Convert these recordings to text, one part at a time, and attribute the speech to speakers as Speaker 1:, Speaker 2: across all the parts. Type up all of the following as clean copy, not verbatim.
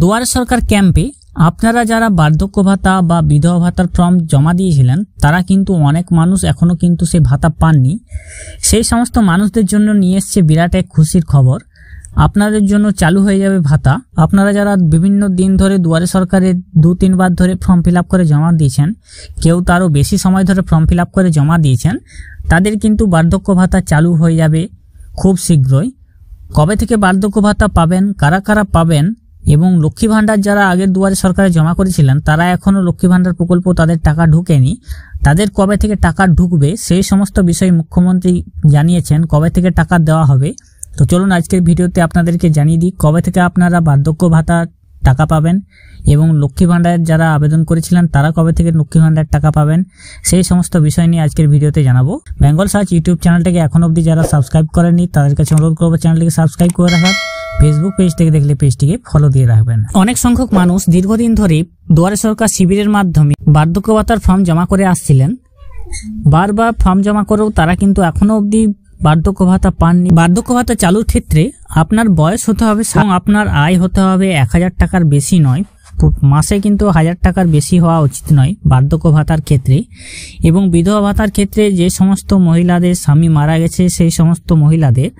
Speaker 1: দুয়ারে সরকার ক্যাম্পে আপনারা যারা বার্ধক্য ভাতা বা বিধবা ভাতার ফর্ম জমা দিয়েছিলেন তারা কিন্তু অনেক মানুষ এখনো কিন্তু সেই ভাতা পাননি। সেই সমস্ত মানুষদের জন্য নিয়ে এসছে বিরাট এক খুশির খবর। আপনাদের জন্য চালু হয়ে যাবে ভাতা। আপনারা যারা বিভিন্ন দিন ধরে দুয়ারে সরকারে 2-3 বার ধরে ফর্ম ফিল আপ করে জমা দিয়েছেন, কেউ তারও বেশি সময় ধরে ফর্ম ফিল আপ করে জমা দিয়েছেন, তাদের কিন্তু বার্ধক্য ভাতা চালু হয়ে যাবে খুব শীঘ্রই। কবে থেকে বার্ধক্য ভাতা পাবেন, কারা কারা পাবেন এবং লক্ষ্মী ভাণ্ডার যারা আগের দুয়ারে সরকারে জমা করেছিলেন তারা এখনও লক্ষ্মী ভাণ্ডার প্রকল্প তাদের টাকা ঢুকেনি, তাদের কবে থেকে টাকা ঢুকবে সেই সমস্ত বিষয় মুখ্যমন্ত্রী জানিয়েছেন, কবে থেকে টাকা দেওয়া হবে। তো চলুন আজকের ভিডিওতে আপনাদেরকে জানিয়ে দিই কবে থেকে আপনারা বার্ধক্য ভাতা টাকা পাবেন এবং লক্ষ্মী ভাণ্ডারের যারা আবেদন করেছিলেন তারা কবে থেকে লক্ষ্মী ভাণ্ডার টাকা পাবেন সেই সমস্ত বিষয় নিয়ে আজকের ভিডিওতে জানাবো। বেঙ্গল সার্চ ইউটিউব চ্যানেলটাকে এখন অবধি যারা সাবস্ক্রাইব করেননি তাদের কাছে অনুরোধ করবো চ্যানেলটিকে সাবস্ক্রাইব করে রাখার, ফেসবুক পেজ থেকে দেখলে পেজটিকে ফলো দিয়ে রাখবেন। অনেক সংখ্যক মানুষ দীর্ঘদিন ধরে দুয়ারে সরকার শিবিরের মাধ্যমে বার্ধক্য ভাতার ফর্ম জমা করে আসছিলেন। বারবার ফর্ম জমা করেও তারা কিন্তু এখনো অবধি বার্ধক্য ভাতা পাননি। বার্ধক্য ভাতা চালুর ক্ষেত্রে আপনার বয়স হতে হবে এবং আপনার আয় হতে হবে 1000 টাকার বেশি নয়, মাসে কিন্তু 1000 টাকার বেশি হওয়া উচিত নয় বার্ধক্য ভাতার ক্ষেত্রে। এবং বিধবা ভাতার ক্ষেত্রে যে সমস্ত মহিলাদের স্বামী মারা গেছে সেই সমস্ত মহিলাদের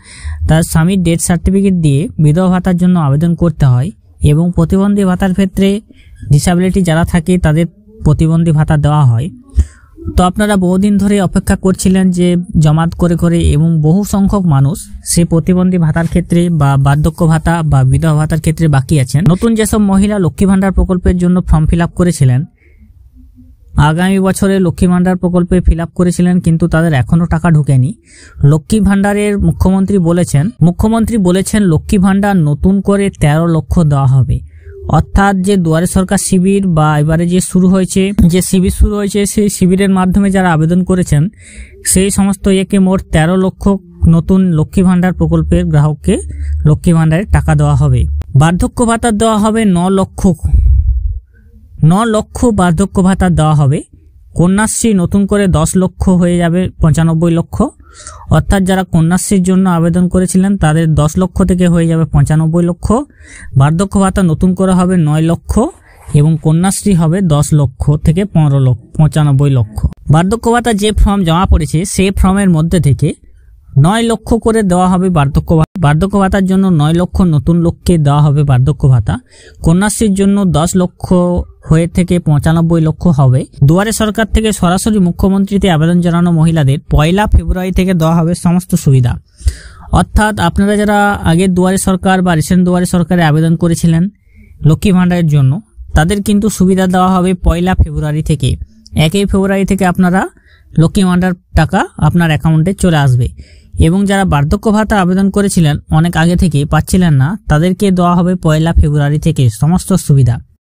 Speaker 1: তার স্বামীর ডেথ সার্টিফিকেট দিয়ে বিধবা ভাতার জন্য আবেদন করতে হয়। এবং প্রতিবন্ধী ভাতার ক্ষেত্রে ডিসেবিলিটি যারা থাকে তাদের প্রতিবন্ধী ভাতা দেওয়া হয়। তো আপনারা বহুদিন ধরে অপেক্ষা করছিলেন যে জমাত করে করে, এবং বহু সংখ্যক মানুষ সে প্রতিবন্ধী ভাতার ক্ষেত্রে বা বার্ধক্য ভাতা বা বিধবা ভাতার ক্ষেত্রে বাকি আছেন। নতুন যেসব মহিলা লক্ষ্মী ভাণ্ডার প্রকল্পের জন্য ফর্ম ফিল আপ করেছিলেন, আগামী বছরে লক্ষ্মী ভাণ্ডার প্রকল্পে ফিল আপ করেছিলেন কিন্তু তাদের এখনো টাকা ঢুকেনি। লক্ষ্মী ভাণ্ডারের মুখ্যমন্ত্রী বলেছেন লক্ষ্মী ভাণ্ডার নতুন করে 13 লক্ষ দেওয়া হবে। অর্থাৎ যে দুয়ারে সরকার শিবির বা এবারে যে শিবির শুরু হয়েছে সেই শিবিরের মাধ্যমে যারা আবেদন করেছেন সেই সমস্ত মোট 13 লক্ষ নতুন লক্ষ্মী ভাণ্ডার প্রকল্পের গ্রাহককে লক্ষ্মী ভাণ্ডারের টাকা দেওয়া হবে। বার্ধক্য ভাতা দেওয়া হবে 9 লক্ষ বার্ধক্য ভাতা দেওয়া হবে। কন্যাশ্রী নতুন করে 10 লক্ষ হয়ে যাবে 95 লক্ষ। অর্থাৎ যারা কন্যাশ্রীর জন্য আবেদন করেছিলেন তাদের 10 লক্ষ থেকে হয়ে যাবে 95 লক্ষ। বার্ধক্য ভাতা নতুন করে হবে 9 লক্ষ এবং কন্যাশ্রী হবে 10 লক্ষ থেকে 95 লক্ষ। বার্ধক্য ভাতা যে ফর্ম জমা পড়েছে সেই ফর্মের মধ্যে থেকে 9 লক্ষ করে দেওয়া হবে বার্ধক্য ভাতার জন্য 9 লক্ষ নতুন লোককে দেওয়া হবে বার্ধক্য ভাতা। কন্যাশ্রীর জন্য 10 লক্ষ হয়ে থেকে 95 লক্ষ হবে। দুয়ারে সরকার থেকে সরাসরি মুখ্যমন্ত্রীতে আবেদন জানানো মহিলাদের 1 ফেব্রুয়ারি থেকে দেওয়া হবে সমস্ত সুবিধা। অর্থাৎ আপনারা যারা আগে দুয়ারে সরকার বা রিসেন্ট দুয়ারে সরকারে আবেদন করেছিলেন লক্ষ্মী ভাণ্ডারের জন্য তাদের কিন্তু সুবিধা দেওয়া হবে 1 ফেব্রুয়ারি থেকে। 1 ফেব্রুয়ারি থেকে আপনারা লক্ষ্মী ভাণ্ডার টাকা আপনার অ্যাকাউন্টে চলে আসবে। এবং যারা বার্ধক্য ভাতা আবেদন করেছিলেন অনেক আগে থেকে পাচ্ছিলেন না তাদেরকে দেওয়া হবে 1 ফেব্রুয়ারি থেকে সমস্ত সুবিধা।